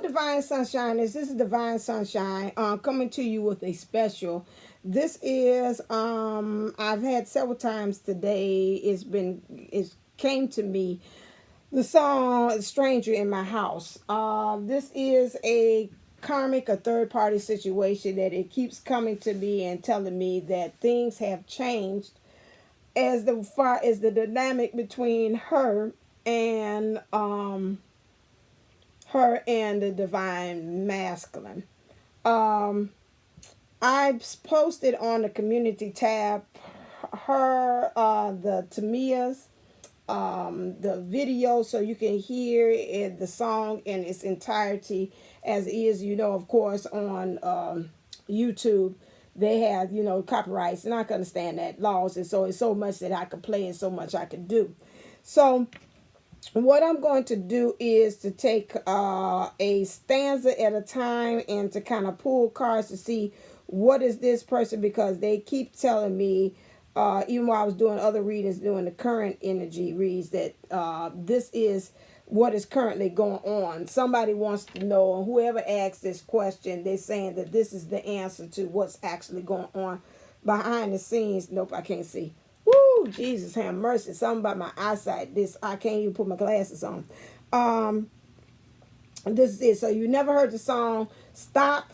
Divine Sunshiners. This is Divine Sunshine coming to you with a special. This is I've had several times today. It came to me the song "Stranger in My House." This is a karmic or third party situation that it keeps coming to me and telling me that things have changed as far as the dynamic between her and the divine masculine. Um, I posted on the community tab the Tamia's the video so you can hear the song in its entirety as is, of course, on YouTube. They have, copyrights, and I can understand that laws, and so it's so much that I could play and so much I could do. So what I'm going to do is to take a stanza at a time and to kind of pull cards to see what is this person, because they keep telling me, even while I was doing other readings, doing the current energy reads, that this is what is currently going on. Somebody wants to know, and whoever asked this question, they're saying that this is the answer to what's actually going on behind the scenes. Nope, I can't see. Woo, Jesus have mercy. Something about my eyesight. I can't even put my glasses on. This is it. So you never heard the song, stop,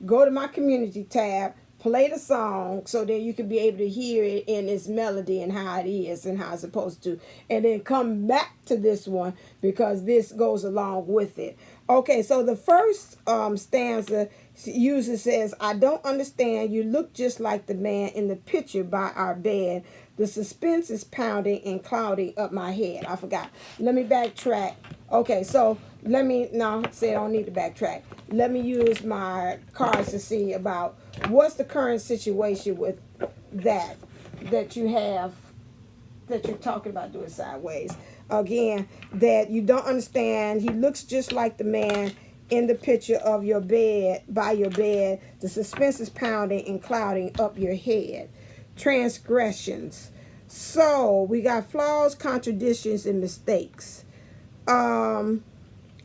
go to my community tab, play the song so that you can be able to hear it in its melody and how it is and how it's supposed to. And then come back to this one because this goes along with it. Okay, so the first stanza says, I don't understand. You look just like the man in the picture by our bed. The suspense is pounding and clouding up my head. I forgot. Let me backtrack. Okay, so I don't need to backtrack. Let me use my cards to see about what's the current situation with that you have, that you're talking about doing sideways. Again, that you don't understand. He looks just like the man in the picture of your bed, by your bed. The suspense is pounding and clouding up your head. Transgressions. So we got flaws, contradictions, and mistakes. And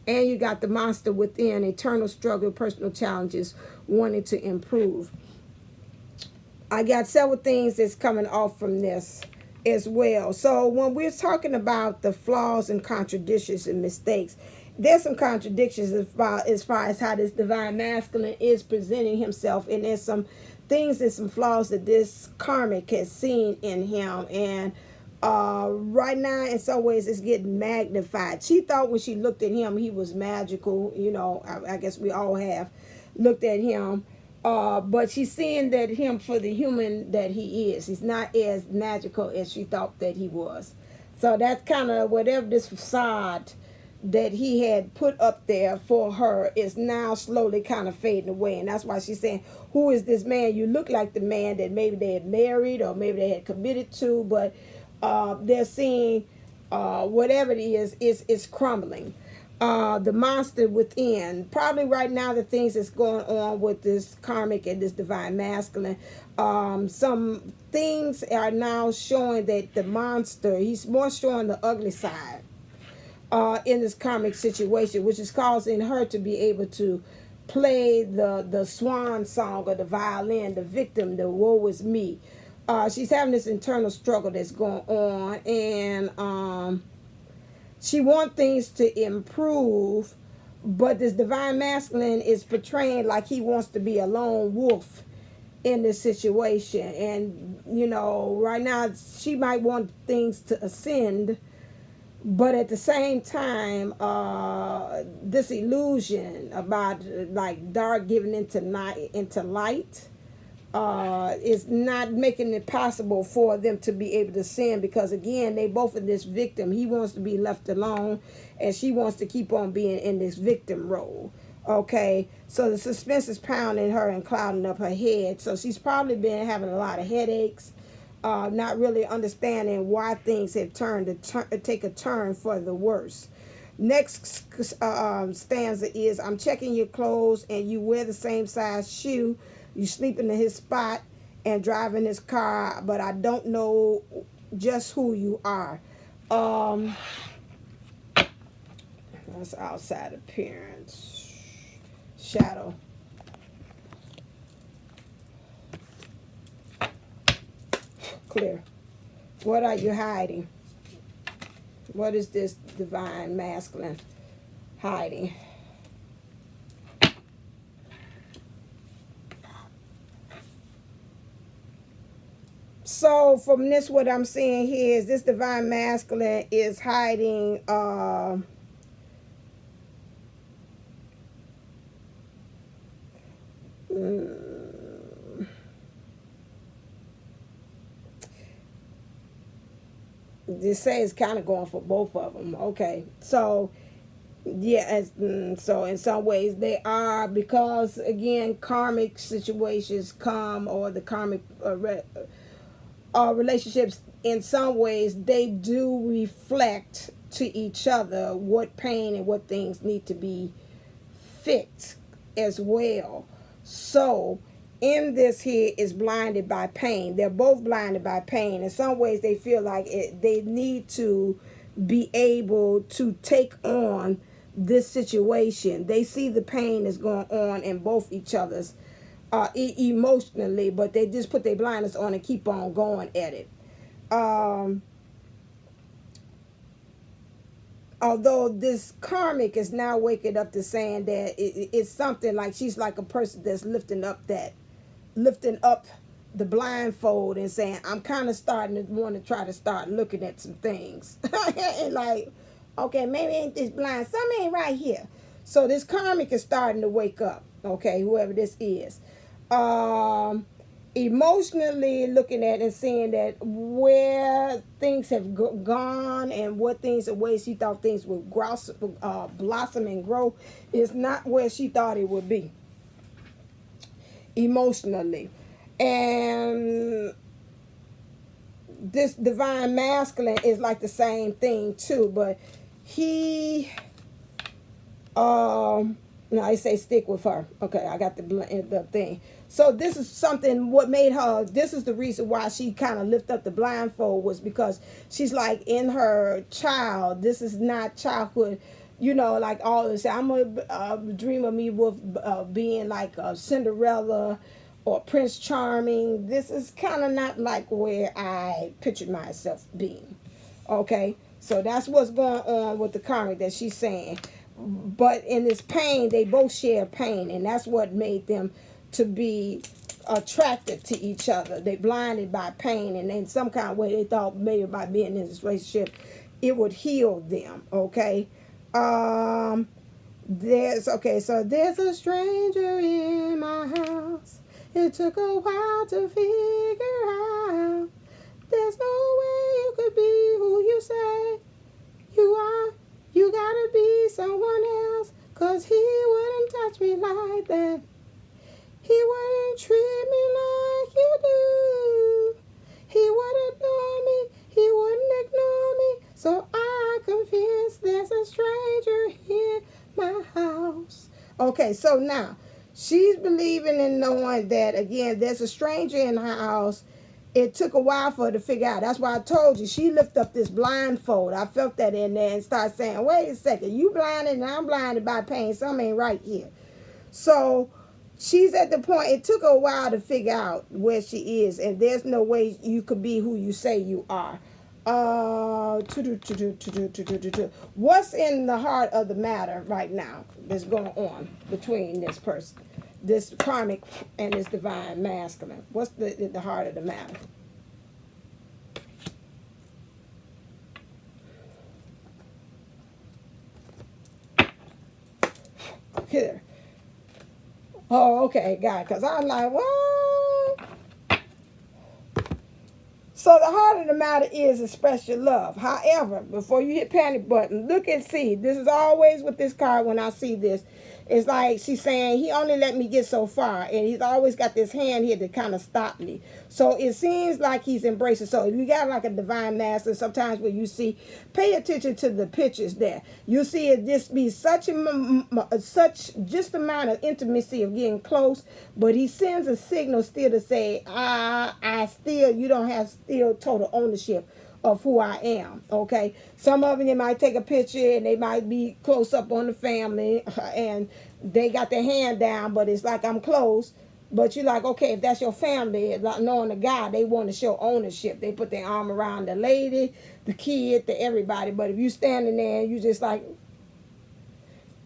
you got the monster within, eternal struggle, personal challenges, wanting to improve. I got several things that's coming off from this as well. So when we're talking about the flaws and contradictions and mistakes, there's some contradictions as far as how this divine masculine is presenting himself, and there's some things and some flaws that this karmic has seen in him, and right now in some ways it's getting magnified. She thought when she looked at him he was magical. I guess we all have looked at him, but she's seeing that him for the human that he is. He's not as magical as she thought that he was. So that's kind of whatever this facade that he had put up there for her is now slowly kind of fading away. And that's why she's saying, who is this man? You look like the man that maybe they had married or maybe they had committed to, but they're seeing whatever it is crumbling. The monster within. Probably right now the things that's going on with this karmic and this divine masculine. Some things are now showing that the monster, he's more showing the ugly side in this karmic situation, which is causing her to be able to play the swan song or the violin, the victim, the woe is me. She's having this internal struggle that's going on, and she wants things to improve, but this divine masculine is portraying like he wants to be a lone wolf in this situation. And right now she might want things to ascend, but at the same time, this illusion about like dark giving into light is not making it possible for them to be able to sin, because again, they both in this victim. He wants to be left alone, and she wants to keep on being in this victim role. Okay, so the suspense is pounding her and clouding up her head. So she's probably been having a lot of headaches. Not really understanding why things have take a turn for the worse. Next stanza is, I'm checking your clothes and you wear the same size shoe. You sleep in his spot and drive in his car, but I don't know just who you are. That's outside appearance. shadow. Clear. What are you hiding? What is this divine masculine hiding? So from this, what I'm seeing here is this divine masculine is hiding this says kind of going for both of them. Okay, so yeah, so in some ways they are, because again karmic situations come, or the karmic relationships, in some ways they do reflect to each other what pain and what things need to be fixed as well. So in this here is blinded by pain. They're both blinded by pain. In some ways they feel like they need to be able to take on this situation. They see the pain that's going on in both each other's emotionally, but they just put their blinders on and keep on going at it. Although this karmic is now waking up to saying that it's something like she's like a person that's lifting up the blindfold and saying, I'm kind of starting to want to try to start looking at some things. And like, okay, maybe ain't this blind, something ain't right here. So this karmic is starting to wake up, okay, whoever this is. Emotionally looking at and seeing that where things have gone and what things, the way she thought things would blossom and grow, is not where she thought it would be emotionally. And this divine masculine is like the same thing too, but he no, I say stick with her. Okay, I got the thing. So this is something, what made her, this is the reason why she kind of lift up the blindfold, was because she's like, in her child, this is not childhood, you know, like all this. I'm a dream of me with being like a Cinderella or Prince Charming. This is kind of not like where I pictured myself being. Okay, so that's what's going on with the karmic that she's saying. But in this pain, they both share pain, and that's what made them to be attracted to each other. They blinded by pain, and in some kind of way they thought maybe by being in this relationship it would heal them. Okay, so there's a stranger in my house. It took a while to figure out. There's no way you could be who you say you are. You gotta be someone else, 'cause he wouldn't touch me like that. He wouldn't treat me like you do. He wouldn't know me. He wouldn't ignore me. So I confess there's a stranger in my house. Okay, so now she's believing and knowing that, again, there's a stranger in her house. It took a while for her to figure out. That's why I told you, she lifted up this blindfold. I felt that in there and started saying, wait a second, you blinded and I'm blinded by pain. Something ain't right here. So she's at the point, it took her a while to figure out where she is, and there's no way you could be who you say you are. What's in the heart of the matter right now that's going on between this person, this karmic and this divine masculine? What's the heart of the matter? Here. Oh, okay, got it. Because I'm like, what? So the heart of the matter is express your love. However, before you hit panic button, look and see. This is always with this card when I see this. It's like she's saying, he only let me get so far. And he's always got this hand here to kind of stop me. So it seems like he's embracing. So if you got like a divine master, sometimes when you see, pay attention to the pictures there. You see it just be such just amount of intimacy of getting close. But he sends a signal still to say, you don't have still total ownership of who I am. Okay, some of them, they might take a picture and they might be close up on the family and they got their hand down, but it's like I'm close. But you're like, okay, if that's your family, like knowing the guy, they want to show ownership. They put their arm around the lady, the kid, the everybody. But if you standing there and you just like,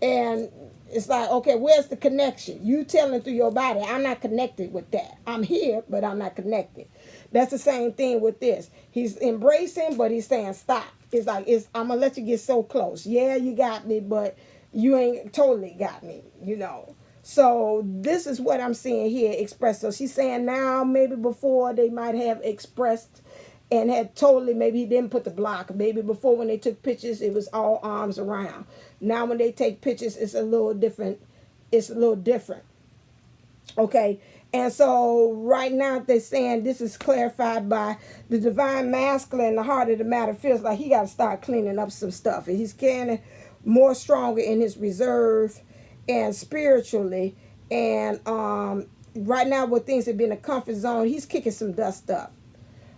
and it's like, okay, where's the connection? You telling through your body, I'm not connected with that. I'm here, but I'm not connected. That's the same thing with this. He's embracing, but he's saying stop. It's like, I'm going to let you get so close. Yeah, you got me, but you ain't totally got me, you know. So this is what I'm seeing here expressed. So she's saying now, maybe before they might have expressed and had totally, maybe he didn't put the block. Maybe before when they took pictures, it was all arms around. Now when they take pictures, it's a little different. It's a little different. Okay. And so right now they're saying this is clarified by the divine masculine. The heart of the matter feels like he got to start cleaning up some stuff. And he's getting more stronger in his reserve and spiritually. And right now with things have been a comfort zone, he's kicking some dust up.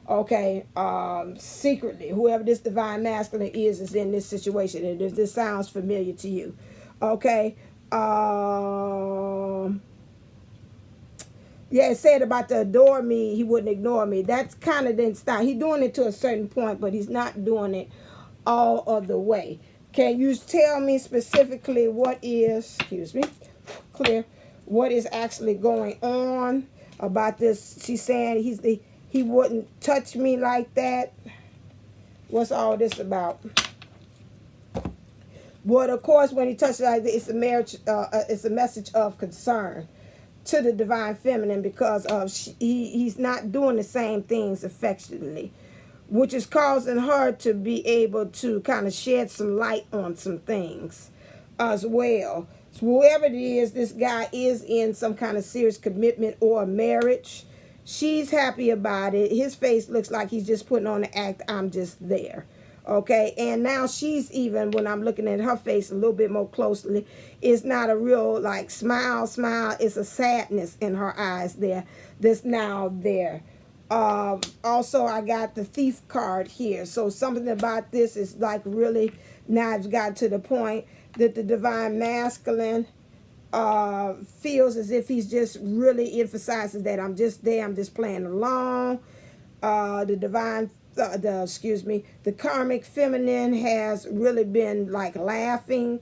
Okay, secretly, whoever this divine masculine is in this situation, and if this sounds familiar to you, okay, yeah, it said about to adore me, he wouldn't ignore me. That's kind of didn't stop. He's doing it to a certain point, but he's not doing it all of the way. Can you tell me specifically what is, clear, what is actually going on about this? She's saying he wouldn't touch me like that. What's all this about? Well, of course, when he touches like this, it's a message of concern to the divine feminine because of he's not doing the same things affectionately, which is causing her to be able to kind of shed some light on some things as well. So whoever it is, this guy is in some kind of serious commitment or marriage. She's happy about it. His face looks like he's just putting on the act, I'm just there. Okay, and now she's even, when I'm looking at her face a little bit more closely, it's not a real like smile. It's a sadness in her eyes there that's now there. Also, I got the thief card here. So something about this is like really now it's got to the point that the divine masculine feels as if he's just really emphasizes that I'm just there, I'm just playing along. The karmic feminine has really been like laughing,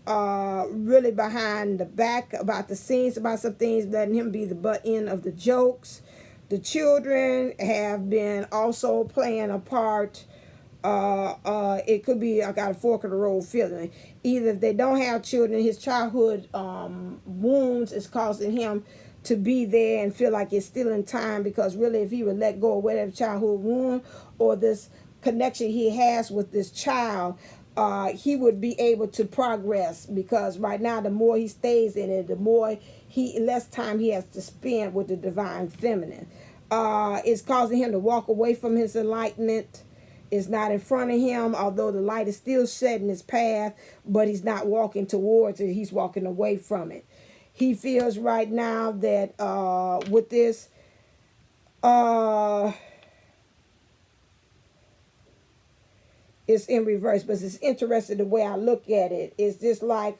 really behind the back about the scenes, about some things, letting him be the butt end of the jokes. The children have been also playing a part. It could be I got a fork in the road feeling. Either if they don't have children, his childhood wounds is causing him to be there and feel like it's still in time, because really if he would let go of whatever childhood wound or this connection he has with this child, he would be able to progress, because right now the more he stays in it, the more less time he has to spend with the divine feminine. It's causing him to walk away from his enlightenment. It's not in front of him, although the light is still setting his path, but he's not walking towards it. He's walking away from it. He feels right now that with this, it's in reverse, but it's interesting the way I look at it. It's just like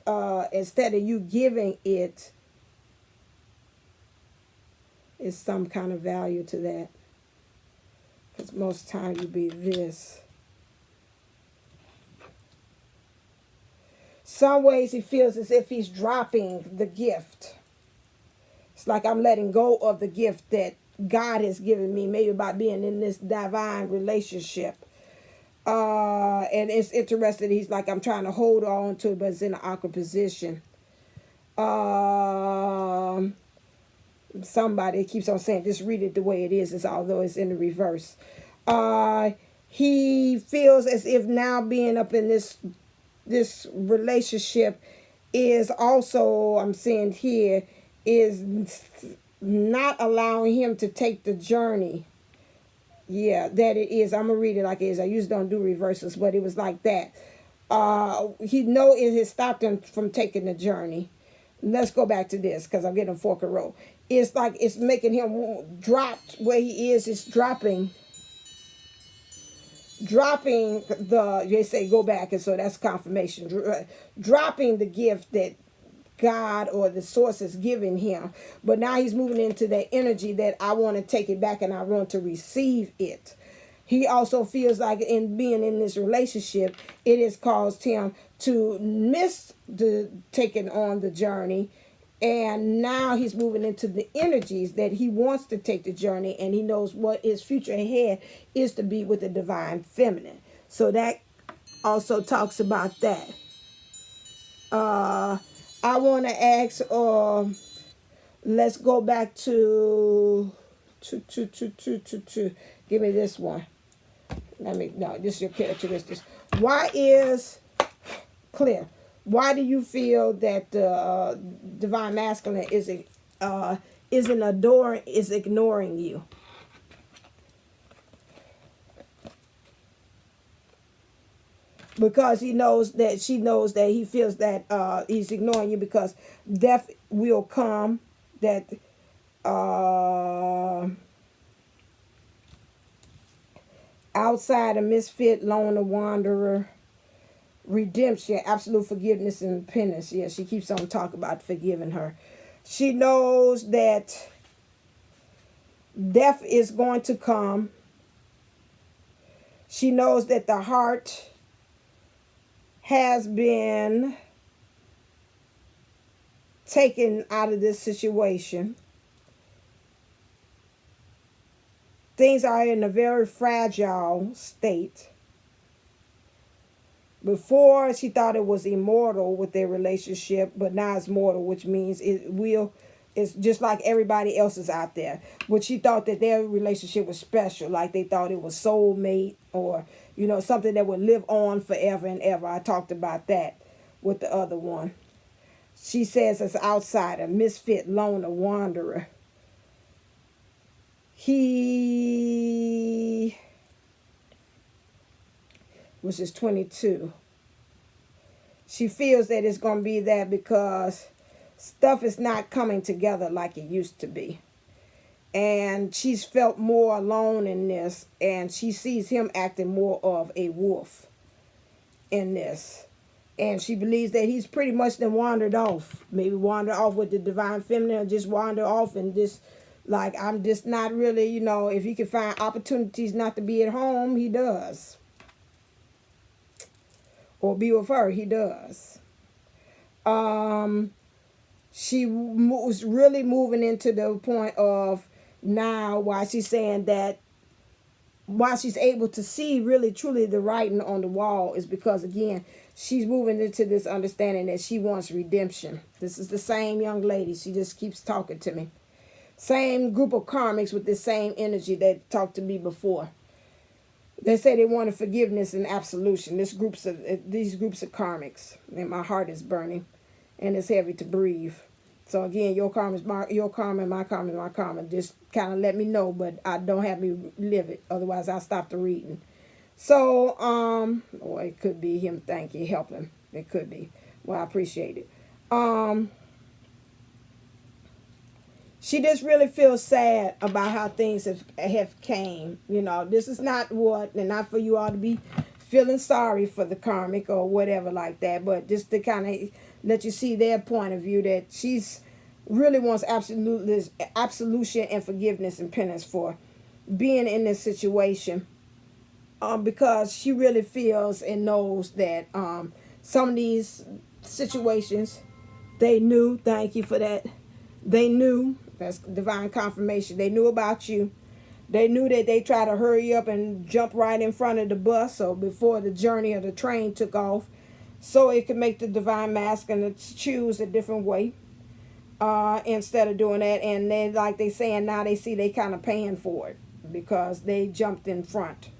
instead of you giving it, it's some kind of value to that. Because most time you be this. Some ways he feels as if he's dropping the gift. It's like I'm letting go of the gift that God has given me, maybe by being in this divine relationship. And it's interesting. He's like, I'm trying to hold on to it, but it's in an awkward position. Somebody keeps on saying, just read it the way it is, although it's in the reverse. He feels as if now being up in this relationship is also, I'm seeing here, is not allowing him to take the journey. Yeah, that it is. I'm going to read it like it is. I usually don't do reversals, but it was like that. He know it has stopped him from taking the journey. Let's go back to this, because I'm getting a fork and roll. It's like it's making him drop where he is. It's dropping dropping they say go back, and so that's confirmation. Dropping the gift that God or the source is giving him, but now he's moving into that energy that I want to take it back and I want to receive it. He also feels like in being in this relationship, it has caused him to miss the taking on the journey. And now he's moving into the energies that he wants to take the journey, and he knows what his future ahead is to be with the divine feminine. So that also talks about that. I want to ask, let's go back to give me this one. No, this is your characteristics. Why is clear? Why do you feel that the divine masculine is ignoring you? Because she knows that he feels that he's ignoring you because death will come. That outside a misfit, loner, wanderer, redemption, absolute forgiveness and penance. Yeah, she keeps on talking about forgiving her. She knows that death is going to come. She knows that the heart has been taken out of this situation. Things are in a very fragile state. Before, she thought it was immortal with their relationship, but now it's mortal, which means it's just like everybody else's out there. But she thought that their relationship was special, like they thought it was soulmate or, something that would live on forever and ever. I talked about that with the other one. She says as outsider, misfit, loner, wanderer. He which is 22. She feels that it's going to be that because stuff is not coming together like it used to be. And she's felt more alone in this, and she sees him acting more of a wolf in this. And she believes that he's pretty much then wandered off. Maybe wandered off with the divine feminine, or just wander off and just like, I'm just not really, if he can find opportunities not to be at home, he does. Or be with her, he does. She was really moving into the point of now why she's saying that why she's able to see really truly the writing on the wall is because, again, she's moving into this understanding that she wants redemption. This is the same young lady. She just keeps talking to me. Same group of karmics with the same energy that talked to me before. They say they wanted forgiveness and absolution. These groups of karmics. And my heart is burning. And it's heavy to breathe. So again, your karma is your karma and my karma is my karma. Just kind of let me know, but I don't have me live it. Otherwise, I'll stop the reading. So, or it could be him. Thank you, help him. It could be. Well, I appreciate it. She just really feels sad about how things have came. This is not and not for you all to be feeling sorry for the karmic or whatever like that, but just to kind of let you see their point of view that she's really wants absolution and forgiveness and penance for being in this situation. Because she really feels and knows that some of these situations, they knew, thank you for that, they knew, that's divine confirmation, they knew about you. They knew that they tried to hurry up and jump right in front of the bus or before the journey of the train took off so it could make the divine masculine choose a different way instead of doing that. And they, like they saying now, they see they kind of paying for it because they jumped in front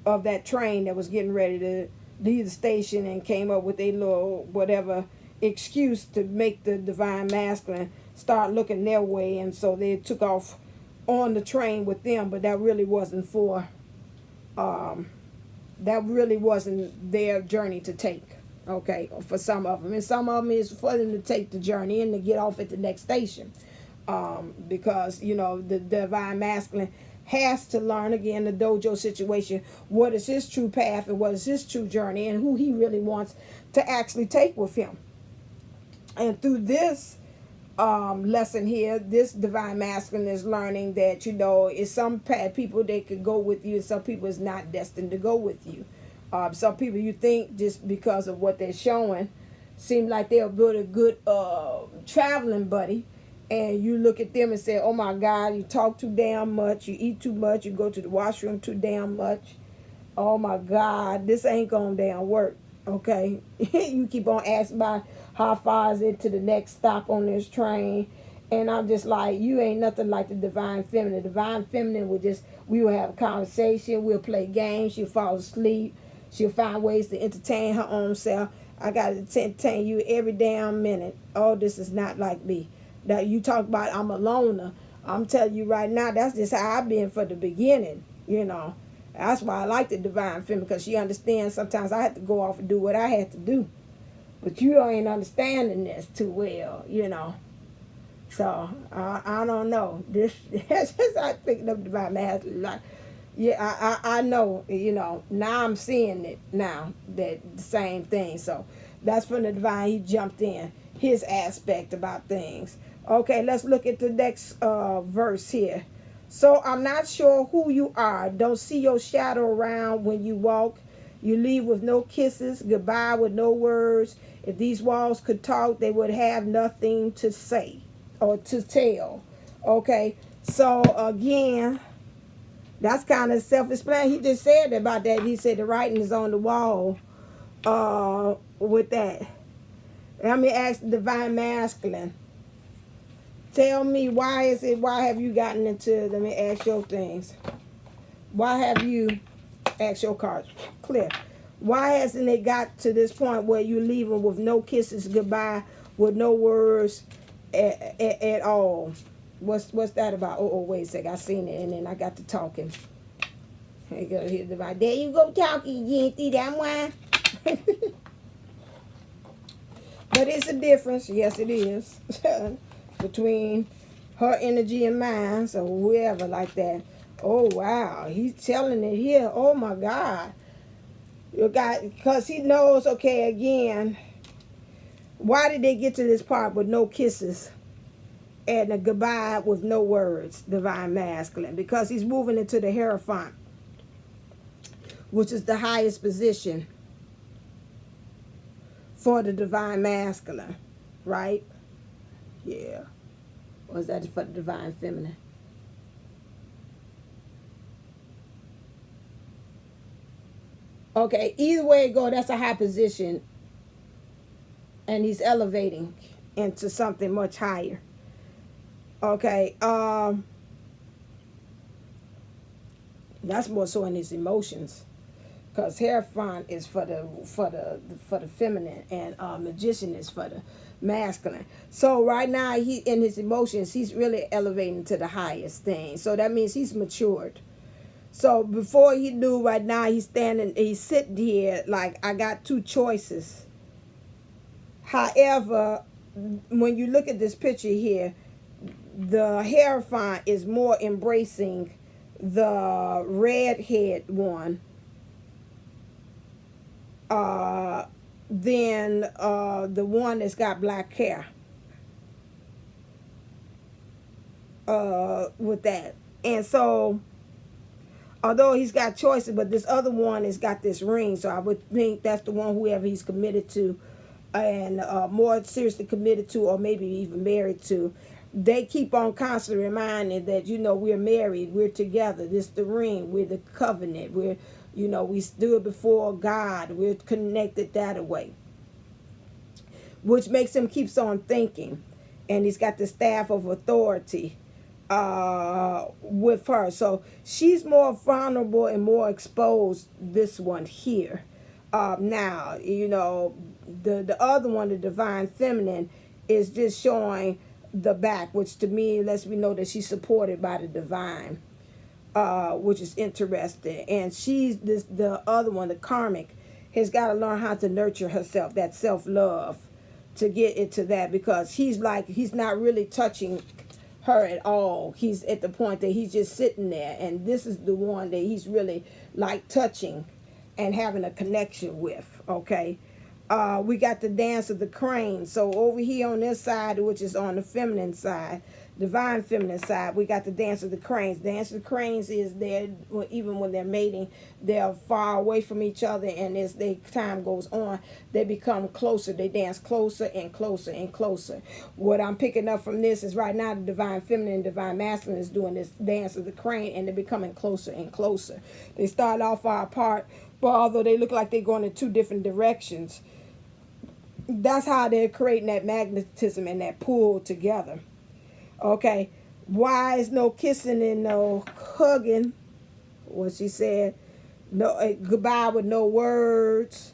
of that train that was getting ready to leave the station and came up with a little whatever excuse to make the divine masculine start looking their way, and so they took off on the train with them, but that really wasn't their journey to take, okay, for some of them. And some of them is for them to take the journey and to get off at the next station, because the divine masculine has to learn, again, the dojo situation, what is his true path and what is his true journey and who he really wants to actually take with him. And through this lesson here, this divine masculine is learning that, it's some people that could go with you and some people is not destined to go with you. Some people you think just because of what they're showing seem like they'll build a good traveling buddy, and you look at them and say, oh my God, you talk too damn much, you eat too much, you go to the washroom too damn much. Oh my God, this ain't gonna damn work. Okay. You keep on asking about how far is it to the next stop on this train, and I'm just like, you ain't nothing like the divine feminine. The divine feminine we will have a conversation, we'll play games, she'll fall asleep, she'll find ways to entertain her own self. I gotta entertain you every damn minute. Oh, this is not like me. That you talk about I'm a loner. I'm telling you right now, that's just how I've been for the beginning, That's why I like the divine feminine, because she understands sometimes I have to go off and do what I have to do. But you ain't understanding this too well, So, I don't know. This just I picking up divine masculine. Like, yeah, I know, now I'm seeing it now, that the same thing. So, that's from the divine. He jumped in his aspect about things. Okay, let's look at the next verse here. So I'm not sure who you are. Don't see your shadow around when you walk. You leave with no kisses, goodbye with no words. If these walls could talk, they would have nothing to say or to tell. Okay, so again, that's kind of self-explanatory. He just said about that. He said the writing is on the wall with that. Let me ask the divine masculine. Tell me, why have you gotten into, let me ask your things. Why have you, ask your cards, clear. Why hasn't it got to this point where you leave them with no kisses goodbye, with no words at all? What's that about? Oh, wait a sec, I seen it, and then I got to talking. There you go, here's the divine. There you go talking again, see that one? But it's a difference, yes it is, between her energy and mine, so whoever like that. Oh wow, he's telling it here. Oh my God, you got, because he knows. Okay, again, why did they get to this part with no kisses and a goodbye with no words? Divine masculine, because he's moving into the Hierophant, which is the highest position for the divine masculine, right? Yeah. Or is that for the divine feminine? Okay, either way it go, that's a high position. And he's elevating into something much higher. Okay, that's more so in his emotions. Because Hierophant is for the feminine, and magician is for the masculine. So right now, he in his emotions, he's really elevating to the highest thing. So that means he's matured. So before he knew, right now he's sitting here like, I got two choices. However, when you look at this picture here, the Hierophant is more embracing the redhead one than the one that's got black hair. With that. And so, although he's got choices, but this other one has got this ring, so I would think that's the one whoever he's committed to, and more seriously committed to, or maybe even married to. They keep on constantly reminding that, we're married, we're together, this the ring, we're the covenant, we're, we stood before God, we're connected that way, which makes him keeps on thinking. And he's got the staff of authority with her, so she's more vulnerable and more exposed, this one here. Now, the other one, the divine feminine, is just showing the back, which to me lets me know that she's supported by the divine, which is interesting. And she's the other one, the karmic, has got to learn how to nurture herself, that self-love, to get into that, because he's not really touching her at all. He's at the point that he's just sitting there, and this is the one that he's really like touching and having a connection with. Okay. We got the dance of the crane. So over here on this side, which is on the feminine side, divine feminine side, we got the dance of the cranes. Dance of the cranes is there even when they're mating, they're far away from each other, and as the time goes on, they become closer. They dance closer and closer and closer. What I'm picking up from this is right now the divine feminine and divine masculine is doing this dance of the crane, and they're becoming closer and closer. They start off far apart, but although they look like they're going in two different directions, that's how they're creating that magnetism and that pull together. Okay. Why is no kissing and no hugging? What she said. No goodbye with no words.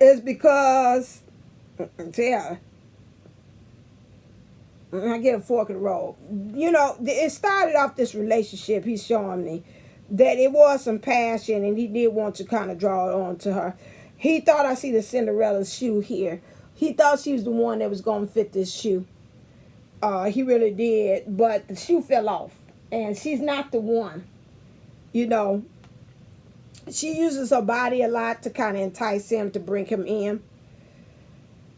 It's because, yeah, I get a fork in the road. You know, it started off this relationship. He's showing me that it was some passion, and he did want to kind of draw it on to her. He thought, I see the Cinderella's shoe here. He thought she was the one that was going to fit this shoe. He really did, but the shoe fell off, and she's not the one. You know, she uses her body a lot to kind of entice him, to bring him in.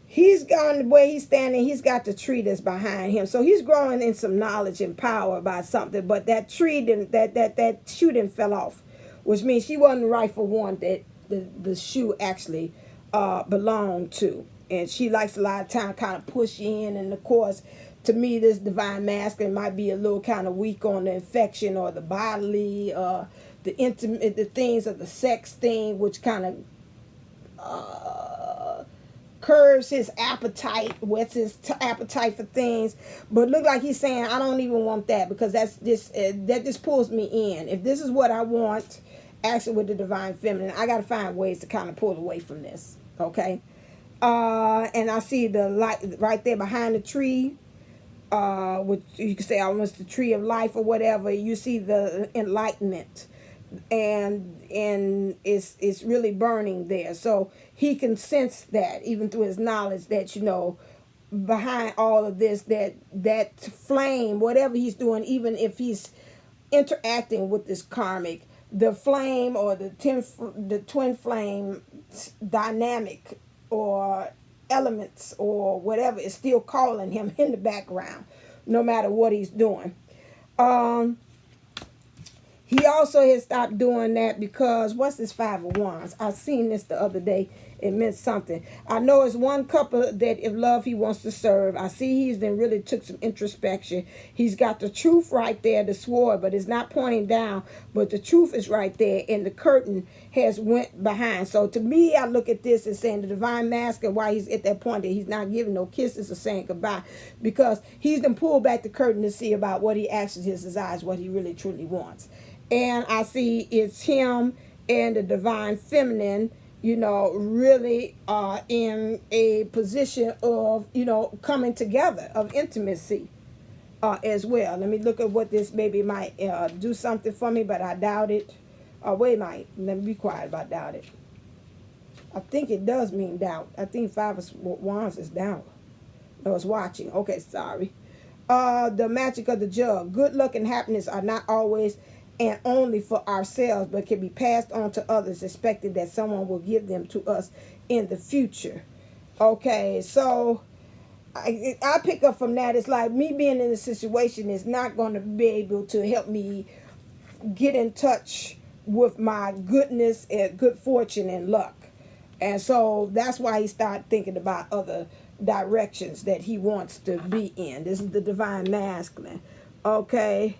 He's gone the way he's standing. He's got the tree that's behind him, so he's growing in some knowledge and power about something. But that tree didn't, that shoe didn't fell off, which means she wasn't the rightful one that the shoe actually belonged to. And she likes a lot of time kind of push in, and of course, to me, this divine masculine might be a little kind of weak on the infection or the bodily, the intimate, the things of the sex thing, which kind of curves his appetite, whets his appetite for things. But look like he's saying, I don't even want that, because that's just that just pulls me in. If this is what I want, actually with the divine feminine, I got to find ways to kind of pull away from this. Okay. And I see the light right there behind the tree, which you could say almost the tree of life or whatever. You see the enlightenment, and it's really burning there. So he can sense that, even through his knowledge, that, you know, behind all of this, that flame, whatever he's doing, even if he's interacting with this karmic, the flame or the twin flame dynamic or elements or whatever is still calling him in the background, no matter what he's doing. He also has stopped doing that because, what's this Five of Wands? I seen this the other day. It meant something. I know it's one couple that if love he wants to serve. I see he's then really took some introspection. He's got the truth right there, the sword, but it's not pointing down. But the truth is right there, and the curtain has went behind. So to me, I look at this as saying the divine masculine, why he's at that point that he's not giving no kisses or saying goodbye, because he's then pulled back the curtain to see about what he actually, his desires, what he really truly wants. And I see it's him and the divine feminine, you know, really in a position of, you know, coming together, of intimacy as well. Let me look at what this maybe might do something for me, but I doubt it. Wait a minute. Let me be quiet about doubt it. I think it does mean doubt. I think Five of Wands is doubt. No, it's watching. Okay, sorry. The magic of the jug. Good luck and happiness are not always and only for ourselves, but can be passed on to others, expecting that someone will give them to us in the future. Okay, so I pick up from that. It's like me being in a situation is not going to be able to help me get in touch with my goodness and good fortune and luck. And so that's why he started thinking about other directions that he wants to be in. This is the divine masculine. Okay.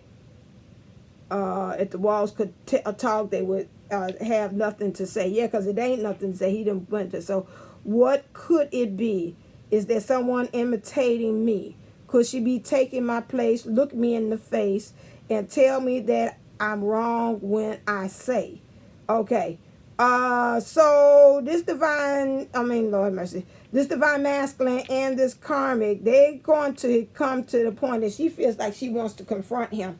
If the walls could talk, they would have nothing to say. Yeah, because it ain't nothing to say. He didn't went to. So what could it be? Is there someone imitating me? Could she be taking my place, look me in the face, and tell me that I'm wrong when I say? Okay. So this Lord mercy, this divine masculine and this karmic, they're going to come to the point that she feels like she wants to confront him.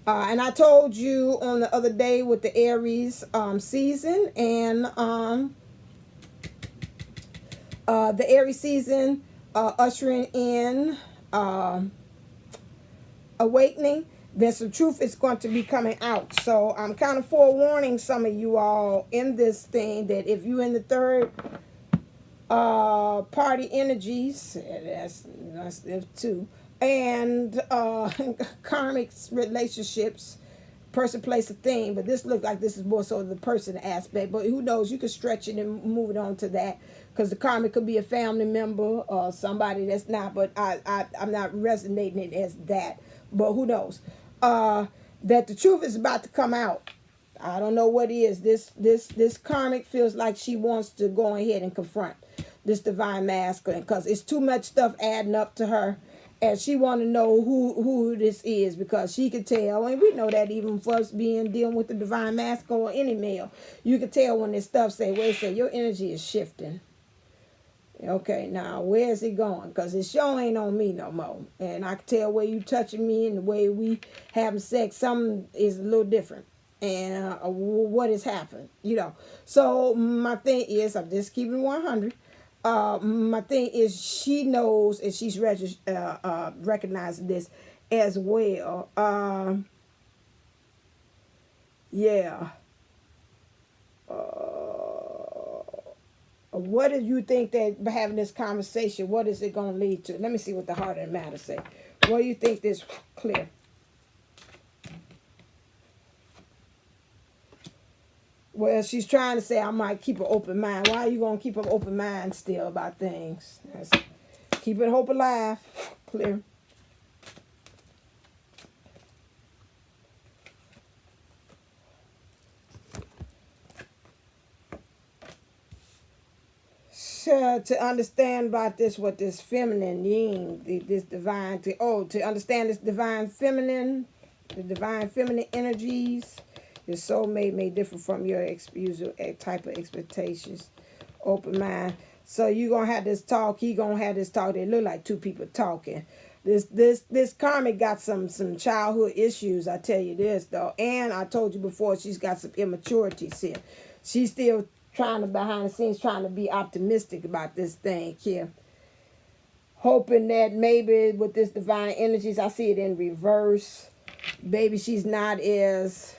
And I told you on the other day with the Aries season, and The Aries season ushering in awakening. There's some truth is going to be coming out. So I'm kind of forewarning some of you all in this thing that if you're in the third party energies, that's them too, and karmic relationships, person, place, a thing. But this looks like this is more so the person aspect. But who knows? You can stretch it and move it on to that, because the karmic could be a family member or somebody that's not. But I'm not resonating it as that. But who knows? That the truth is about to come out. I don't know what it is. This karmic feels like she wants to go ahead and confront this divine masculine, because it's too much stuff adding up to her, and she want to know who this is, because she could tell, and we know that even for us dealing with the divine masculine or any male, you can tell when this stuff say, wait a second, your energy is shifting. Okay, now where is it going? Because it sure ain't on me no more. And I can tell where you touching me and the way we having sex, something is a little different. And what has happened, So my thing is, I'm just keeping 100. My thing is, she knows and she's recognizing this as well. Yeah. What do you think that having this conversation, what is it going to lead to? Let me see what the heart of the matter say. What do you think this clear? Well, she's trying to say I might keep an open mind. Why are you going to keep an open mind still about things? Keep it hope alive. Clear. To understand about this, what this feminine yin, this divine, to understand this divine feminine, the divine feminine energies, your soulmate may differ from your usual type of expectations. Open mind. So you gonna have this talk. He gonna have this talk. They look like two people talking. This karmic got some childhood issues. I tell you this though, and I told you before, she's got some immaturities here. She's still trying to, behind the scenes, trying to be optimistic about this thing here. Hoping that maybe with this divine energies, I see it in reverse. Maybe she's not as,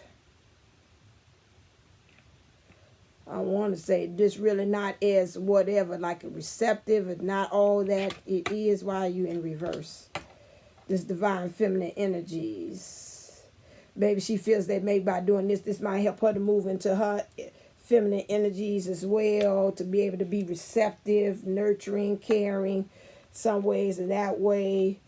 I want to say, just really not as whatever, like a receptive, and not all that it is. Why are you in reverse? This divine feminine energies. Maybe she feels that maybe by doing this might help her to move into her feminine energies as well, to be able to be receptive, nurturing, caring, some ways, and that way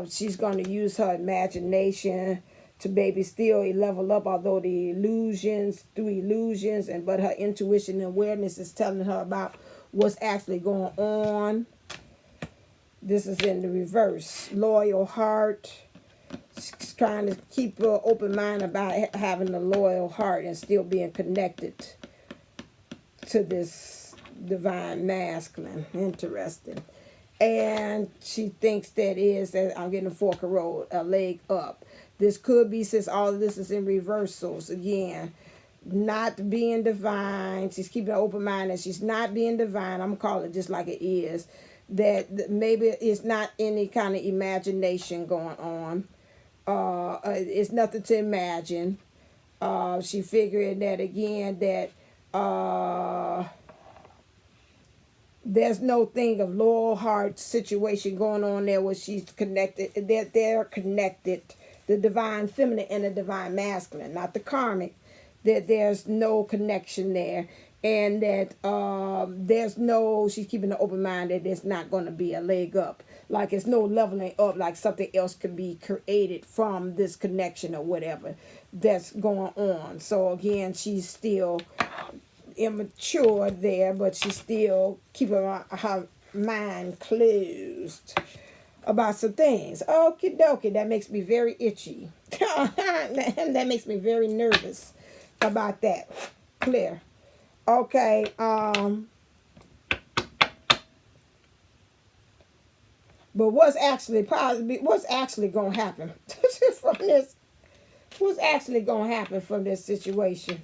she's going to use her imagination to maybe still level up, although the illusions, but her intuition and awareness is telling her about what's actually going on. This is in the reverse. Loyal heart. She's trying to keep an open mind about having a loyal heart and still being connected to this divine masculine. Interesting. And she thinks that I'm getting a fork of road, a leg up. This could be, since all of this is in reversals, again, not being divine. She's keeping an open mind that she's not being divine. I'm going to call it just like it is. That maybe it's not any kind of imagination going on. It's nothing to imagine. She figured that again, that there's no thing of loyal heart situation going on there where she's connected. That they're connected, the divine feminine and the divine masculine, not the karmic. That there's no connection there, and that she's keeping an open mind that there's not going to be a leg up. Like it's no leveling up, like something else could be created from this connection or whatever that's going on. So again, she's still immature there, but she's still keeping her mind closed about some things. Okie dokie, that makes me very itchy. That makes me very nervous about that. Clear. Okay, but what's actually positive? What's actually going to happen from this? What's actually going to happen from this situation?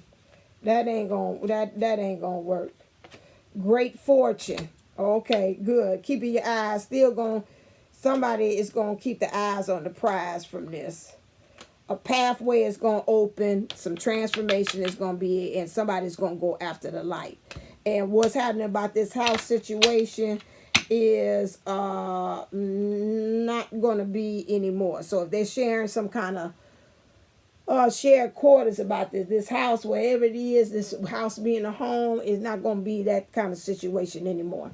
That ain't going to work. Great fortune. Okay, good. Keeping your eyes still going. Somebody is going to keep the eyes on the prize from this. A pathway is going to open. Some transformation is going to be, and somebody's going to go after the light. And what's happening about this house situation is not going to be anymore. So if they're sharing some kind of shared quarters about this house, wherever it is, this house being a home, is not going to be that kind of situation anymore.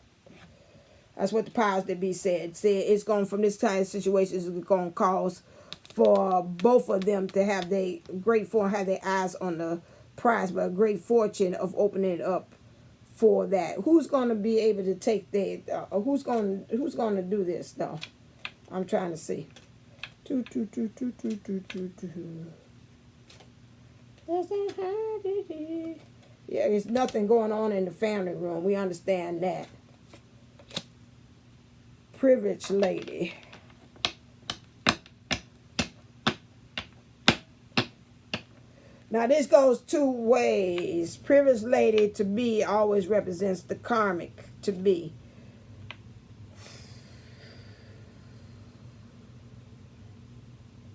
That's what the powers that be said. Said it's going from this kind of situation is going to cause for both of them to have their have their eyes on the prize, but a great fortune of opening it up for that. Who's going to be able to take that? Who's going to do this though? I'm trying to see. Yeah, there's nothing going on in the family room. We understand that. Privileged lady. Now this goes two ways. Privileged lady to be always represents the karmic to be.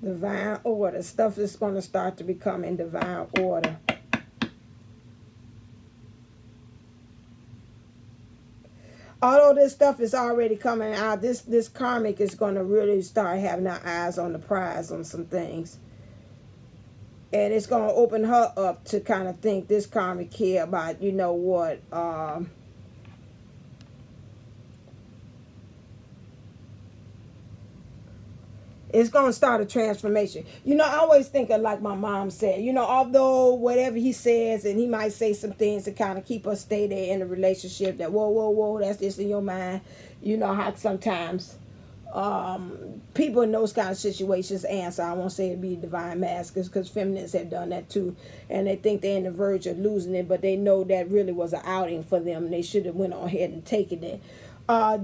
Divine order. Stuff is going to start to become in divine order. Although this stuff is already coming out, this karmic is going to really start having our eyes on the prize on some things. And it's going to open her up to kind of think this karmic here about, you know what, it's going to start a transformation. You know, I always think of like my mom said, you know, although whatever he says, and he might say some things to kind of keep us stay there in a relationship that, whoa, that's just in your mind. You know how sometimes people in those kind of situations answer. I won't say it'd be divine masculine because feminists have done that too. And they think they're in the verge of losing it, but they know that really was an outing for them. They should have went on ahead and taken it.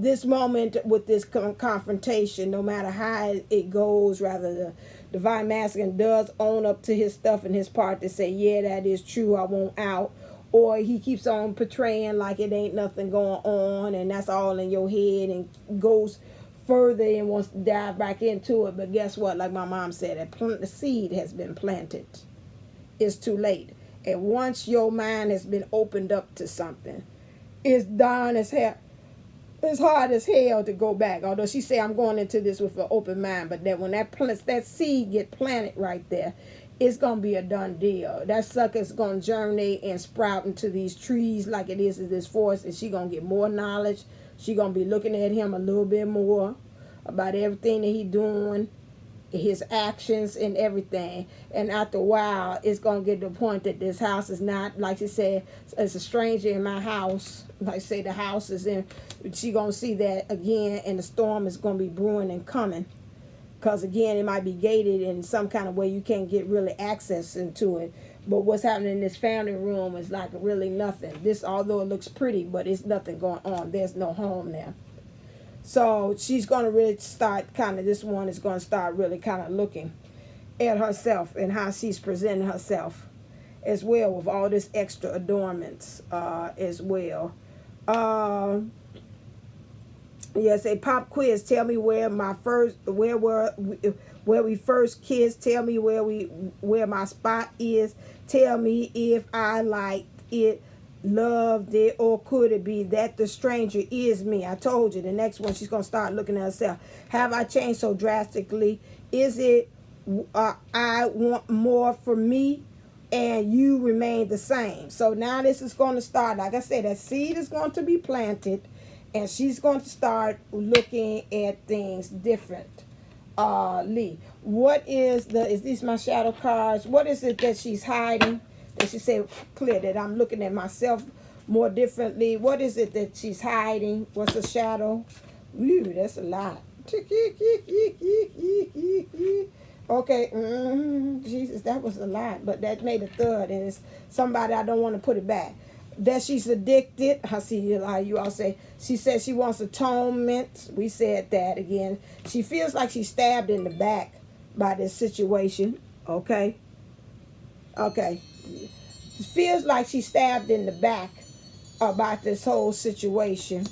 This moment with this confrontation, no matter how it goes, rather the divine masculine does own up to his stuff and his part to say, yeah, that is true, I won't out. Or he keeps on portraying like it ain't nothing going on and that's all in your head and goes further and wants to dive back into it. But guess what? Like my mom said, the seed has been planted. It's too late. And once your mind has been opened up to something, it's darn as hell. It's hard as hell to go back. Although she said I'm going into this with an open mind, but that when that seed get planted right there, it's gonna be a done deal. That sucker's gonna germinate and sprout into these trees like it is in this forest, and she gonna get more knowledge. She gonna be looking at him a little bit more about everything that he doing, his actions and everything. And after a while, it's gonna get to the point that this house is not, like she said, it's a stranger in my house. Like I say, the house is in. She gonna see that again, and the storm is gonna be brewing and coming. Because again, it might be gated in some kind of way. You can't get really access into it. But what's happening in this family room is like really nothing. This, although it looks pretty, but it's nothing going on. There's no home there. So she's going to really start this one is going to start really kind of looking at herself and how she's presenting herself as well with all this extra adornments as well. Yes, a pop quiz. Tell me where we first kissed. Tell me where my spot is. Tell me if I liked it, loved it, or could it be that the stranger is me? I told you. The next one, she's gonna start looking at herself. Have I changed so drastically? Is it I want more for me, and you remain the same? So now this is going to start. Like I said, that seed is going to be planted. And she's going to start looking at things different. Lee, what is these my shadow cards? What is it that she's hiding? That she said clear that I'm looking at myself more differently. What is it that she's hiding? What's the shadow? Ooh, that's a lot. Okay, Jesus, that was a lot. But that made a third, and it's somebody I don't want to put it back. That she's addicted. I see you all say. She says she wants atonement. We said that again. She feels like she's stabbed in the back by this situation. Okay. She feels like she's stabbed in the back about this whole situation.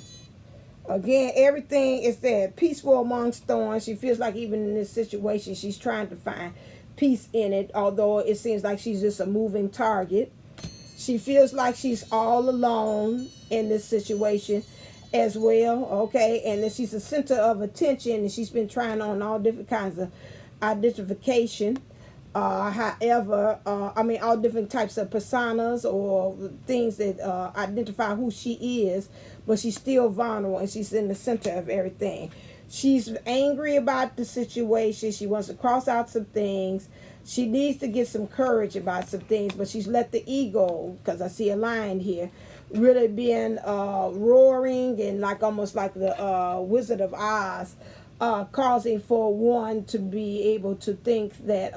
Again, everything is there. Peaceful among storms. She feels like even in this situation, she's trying to find peace in it, although it seems like she's just a moving target. She feels like she's all alone in this situation as well, okay? And that she's a center of attention, and she's been trying on all different kinds of identification. All different types of personas or things that identify who she is, but she's still vulnerable and she's in the center of everything. She's angry about the situation. She wants to cross out some things. She needs to get some courage about some things, but she's let the ego, because I see a lion here, really being roaring and like almost like the Wizard of Oz, causing for one to be able to think that,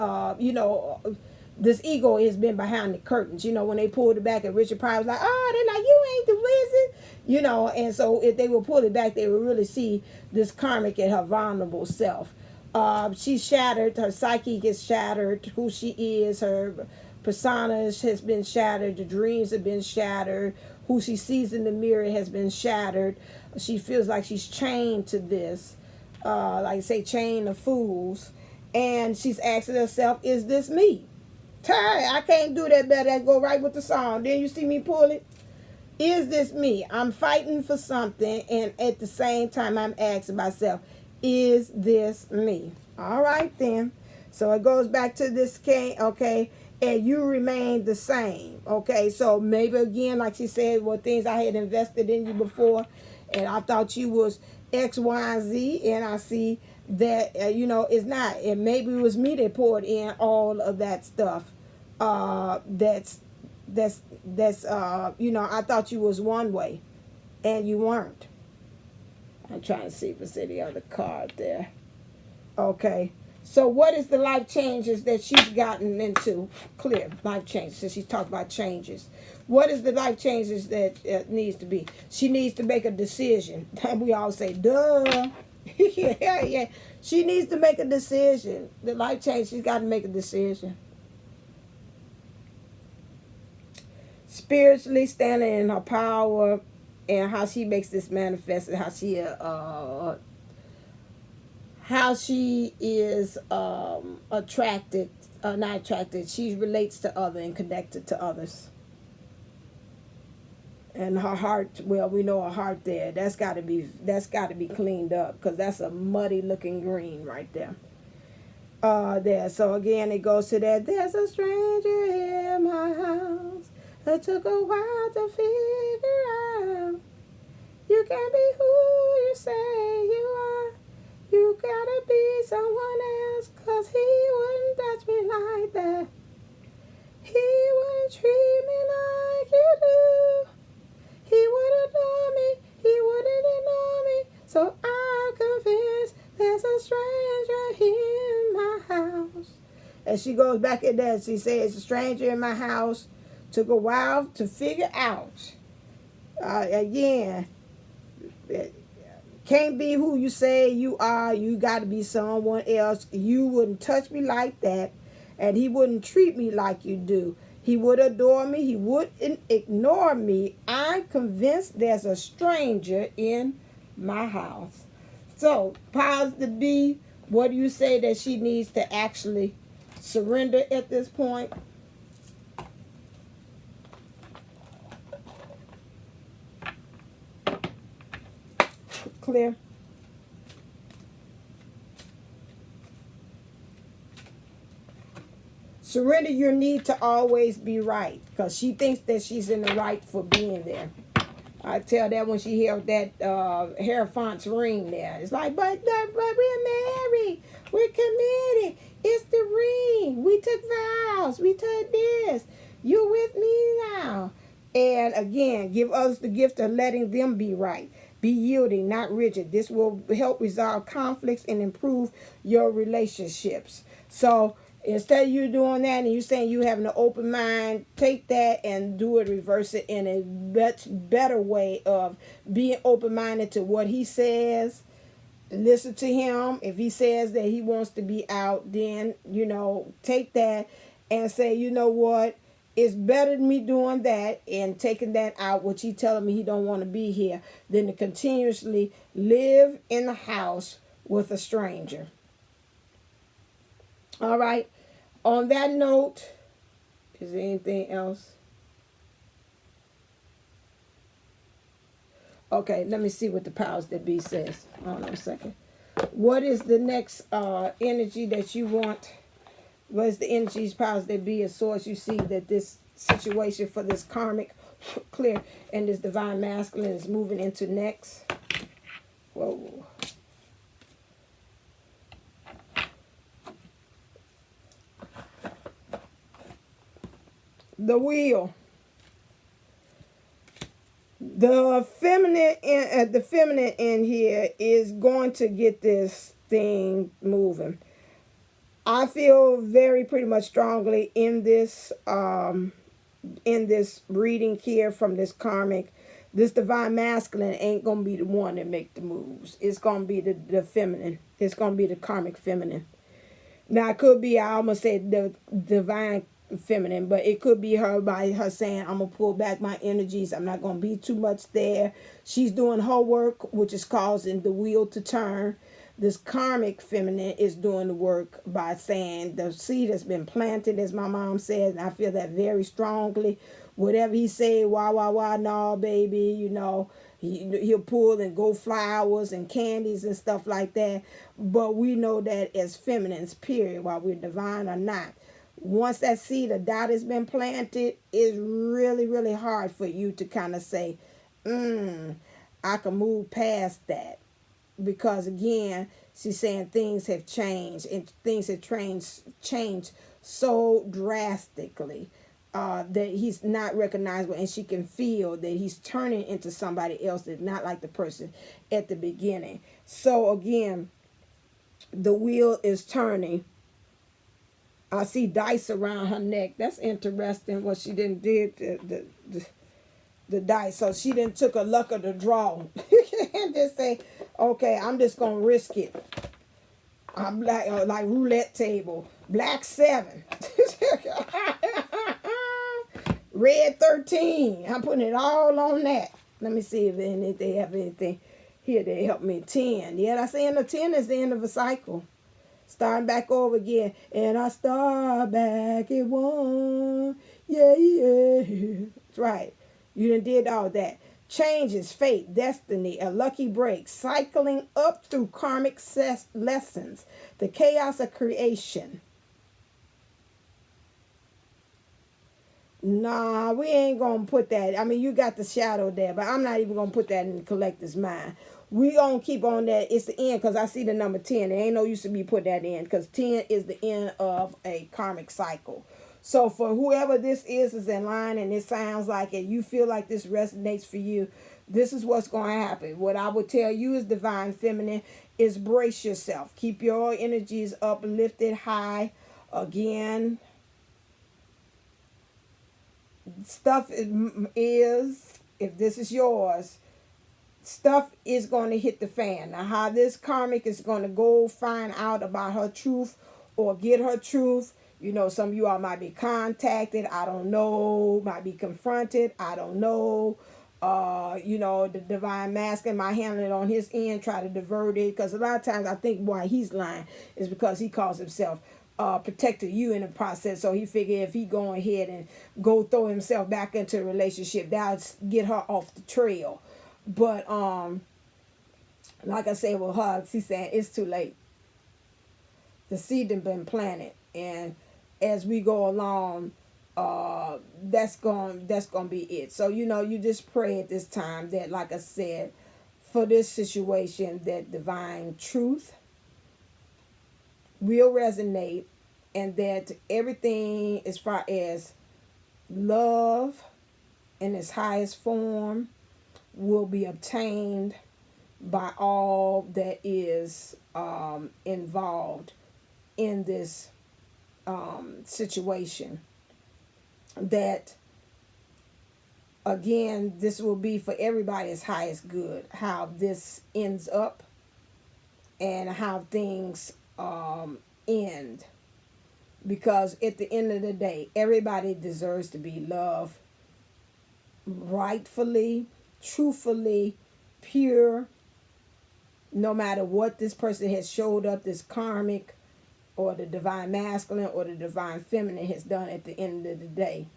this ego has been behind the curtains. When they pulled it back and Richard Pryor was like, oh, they're like, you ain't the wizard. And so if they would pull it back, they would really see this karmic and her vulnerable self. She's shattered. Her psyche is shattered. Who she is, her persona has been shattered. The dreams have been shattered. Who she sees in the mirror has been shattered. She feels like she's chained to this. Like I say, chain of fools. And she's asking herself, is this me? I can't do that better. That go right with the song. Then you see me pull it. Is this me? I'm fighting for something, and at the same time, I'm asking myself, is this me? All right, then. So it goes back to this, okay, and you remain the same, okay? So maybe, again, like she said, things I had invested in you before, and I thought you was X, Y, and Z, and I see that, it's not. And maybe it was me that poured in all of that stuff. I thought you was one way, and you weren't. I'm trying to see if it's any other card there. Okay. So what is the life changes that she's gotten into? Clear. Life changes. Since she's talked about changes. What is the life changes that needs to be? She needs to make a decision. We all say, duh. Yeah. She needs to make a decision. The life change, she's got to make a decision. Spiritually standing in her power and how she makes this manifest, and how she is attracted, not attracted, she relates to others and connected to others. And her heart, well, we know her heart there. That's got to be cleaned up, because that's a muddy looking green right there. There. So again, it goes to that. There's a stranger in my house. It took a while to figure out. You can't be who you say you are. You gotta be someone else, 'cause he wouldn't touch me like that. He wouldn't treat me like you do. He wouldn't adore me. He wouldn't ignore me. So I'm convinced there's a stranger in my house. And she goes back in there and she says, a stranger in my house. Took a while to figure out. Again, can't be who you say you are. You got to be someone else. You wouldn't touch me like that, and he wouldn't treat me like you do. He would adore me. He wouldn't ignore me. I'm convinced there's a stranger in my house. So, positive B, what do you say that she needs to actually surrender at this point? Clear. Surrender your need to always be right, because she thinks that she's in the right for being there. I tell that when she hears that Hierophant's ring there. It's like, but we're married. We're committed. It's the ring. We took vows. We took this. You're with me now. And again, give others the gift of letting them be right. Be yielding, not rigid. This will help resolve conflicts and improve your relationships. So instead of you doing that and you saying you having an open mind, take that and do it, reverse it in a much better way of being open-minded to what he says. Listen to him. If he says that he wants to be out, then, take that and say, you know what? It's better than me doing that and taking that out, which he telling me he don't want to be here, than to continuously live in the house with a stranger. All right. On that note, is there anything else? Okay, let me see what the powers that be says. Hold on a second. What is the next energy that you want? What is the energies, powers that be, a source you see that this situation for this karmic clear and this divine masculine is moving into next? Whoa. The wheel. The feminine in here is going to get this thing moving. I feel very pretty much strongly in this reading here from this karmic. This divine masculine ain't gonna be the one that make the moves. It's gonna be the feminine. It's gonna be the karmic feminine. Now it could be, I almost said the divine feminine, but it could be her by her saying, I'm gonna pull back my energies, I'm not gonna be too much there. She's doing her work, which is causing the wheel to turn. This karmic feminine is doing the work by saying the seed has been planted, as my mom said, and I feel that very strongly. Whatever he say, wah, no, baby, you know, he'll pull and go flowers and candies and stuff like that. But we know that as feminines, period, while we're divine or not, once that seed of doubt has been planted, it's really, really hard for you to kind of say, I can move past that. Because again, she's saying things have changed, and things have changed so drastically that he's not recognizable, and she can feel that he's turning into somebody else that's not like the person at the beginning. So again, the wheel is turning. I see dice around her neck. That's interesting what she didn't did the dice. So she didn't took a luck of the draw and just say, okay, I'm just gonna risk it. I'm like roulette table. Black 7. Red 13. I'm putting it all on that. Let me see if they have anything here that help me. 10. Yeah, that's the end of 10 is the end of a cycle. Starting back over again. And I start back at 1. Yeah. That's right. You done did all that. Changes, fate, destiny, a lucky break, cycling up through karmic lessons, the chaos of creation. Nah, we ain't going to put that. I mean, you got the shadow there, but I'm not even going to put that in the collector's mind. We going to keep on that. It's the end because I see the number 10. There ain't no use to be put that in because 10 is the end of a karmic cycle. So for whoever this is in line and it sounds like it, you feel like this resonates for you, this is what's going to happen. What I would tell you is divine feminine is brace yourself. Keep your energies uplifted high. Again, stuff is, if this is yours, stuff is going to hit the fan. Now, how this karmic is going to go find out about her truth or get her truth. You know, some of you all might be contacted. I don't know. Might be confronted. I don't know. You know, the divine masculine might handle it on his end, try to divert it. Because a lot of times I think why he's lying is because he calls himself protected you in the process. So he figured if he go ahead and go throw himself back into a relationship, that'll get her off the trail. But like I said with her, she's saying it's too late. The seed has been planted, and as we go along, that's going to be it. So you know, you just pray at this time that, like I said, for this situation, that divine truth will resonate, and that everything as far as love in its highest form will be obtained by all that is involved in this situation. That again, this will be for everybody's highest good, how this ends up and how things end. Because at the end of the day, everybody deserves to be loved rightfully, truthfully, pure, no matter what this person has showed up, this karmic or the divine masculine or the divine feminine has done. At the end of the day,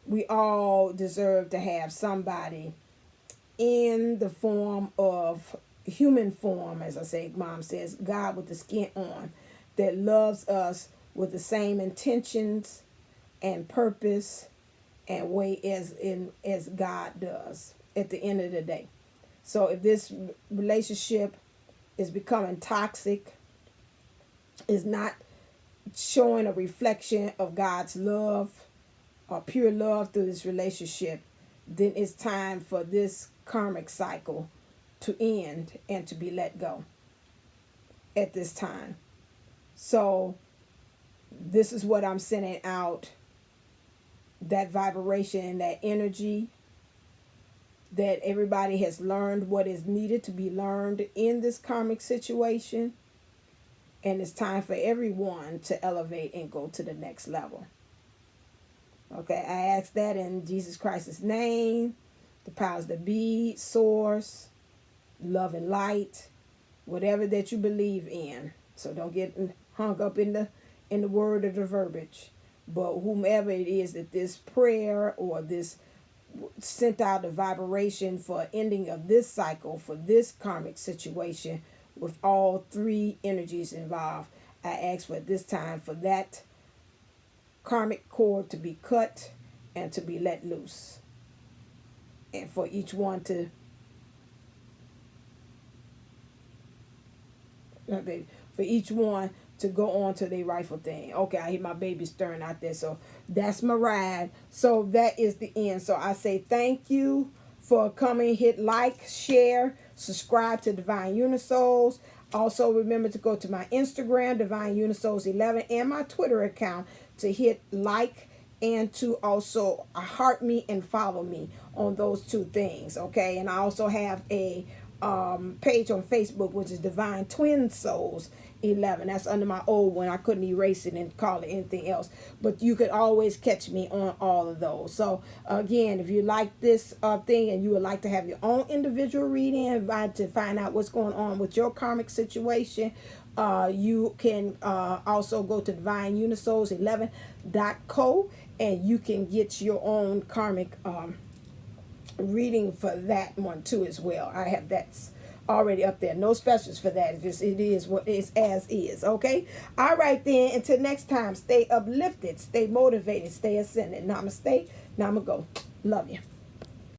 we all deserve to have somebody in the form of human form, as I say, Mom says, God with the skin on, that loves us with the same intentions and purpose and way as God does at the end of the day. So if this relationship is becoming toxic, is not showing a reflection of God's love or pure love through this relationship, then it's time for this karmic cycle to end and to be let go at this time. So this is what I'm sending out, that vibration and that energy, that everybody has learned what is needed to be learned in this karmic situation. And it's time for everyone to elevate and go to the next level. Okay, I ask that in Jesus Christ's name, the powers that be, source, love and light, whatever that you believe in. So don't get hung up in the word or the verbiage. But whomever it is that this prayer or this sent out a vibration for ending of this cycle, for this karmic situation with all three energies involved, I ask for this time for that karmic cord to be cut and to be let loose. And for each one to go on to their rightful thing. Okay, I hear my baby stirring out there. So that's my ride. So that is the end. So I say thank you for coming. Hit like, share, subscribe to Divine Unisouls. Also remember to go to my Instagram, Divine Unisouls 11, and my Twitter account to hit like and to also heart me and follow me on those two things. Okay, and I also have a page on Facebook, which is Divine Twin Souls 11. That's under my old one. I couldn't erase it and call it anything else, but you could always catch me on all of those. So again, if you like this thing and you would like to have your own individual reading and to find out what's going on with your karmic situation, you can also go to divineunisouls11.co and you can get your own karmic reading for that one too as well. I have that's already up there. No specials for that. It is what is as is. Okay. All right then. Until next time, stay uplifted, stay motivated, stay ascended. Namaste. Namago. Love you.